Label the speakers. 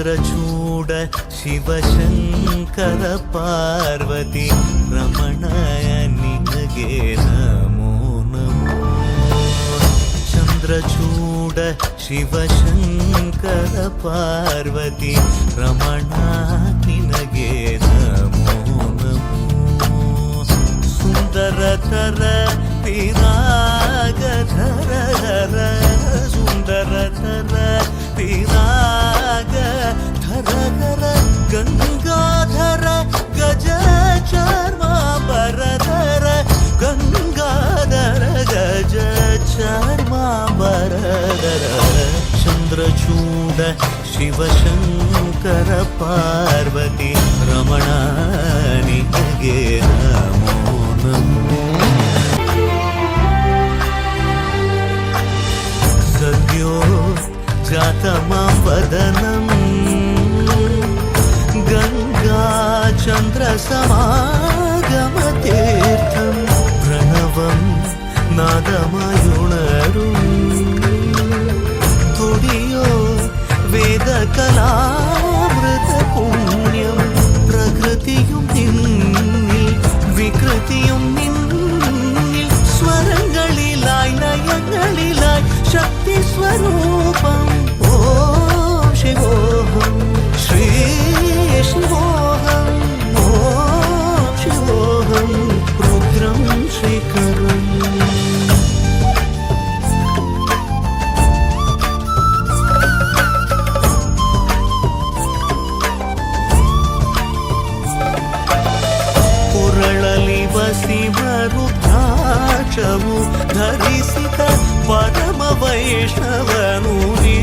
Speaker 1: ಚಂದ್ರಚೂಡ ಶಿವಶಂಕರ ಪಾರ್ವತಿ ರಮಣಯ ನಿನಗೆ ನಮೋ ನಮೋ. ಚಂದ್ರಚೂಡ ಶಿವಶಂಕರ ಪಾರ್ವತಿ ರಮಣ ನಿನಗೆ ನಮೋ ನಮೋ. ಸುಂದರತರ ವಿರಾಗಧರ ಸುಂದರತರ ವಿರಾಗಧರ ಗಂಗಾಧರ ಗಜ ಚರ್ಮಾಂಬರಧರ ಗಂಗಾಧರ ಗಜ ಚರ್ಮಾಂಬರಧರ. ಚಂದ್ರಚೂಡ ಶಿವಶಂಕರ ಪಾರ್ವತಿ ರಮಣ ನಿನಗೆ ನಮೋ ನಮೋ. ಸದ್ಯೋ ಜಾತಮಾಂ ವದನಂ ಗಂಗಾ ಚಂದ್ರ ಸಮಾಗಮತೀರ್ಥಂ ಪ್ರಣವಂ നാദമായുണരും തുടിയോ വേദകലാമൃത പുണ്യം. പ്രകൃതിയും നിന്നിൽ വികൃതിയും നിന്നിൽ സ്വരങ്ങളിലായി ലയങ്ങളിലായി ശക്തി സ്വരൂപം. ഓം ശിവോഹം ശ്രീ ശിവോഹം ഓം ശിവോഹം രുദ്രം ശ്രീകരം. ಶಿವರುದ್ರಾಕ್ಷವು ಧರಿಸಿದ ಪರಮ ವೈಷ್ಣವನು ನೀ.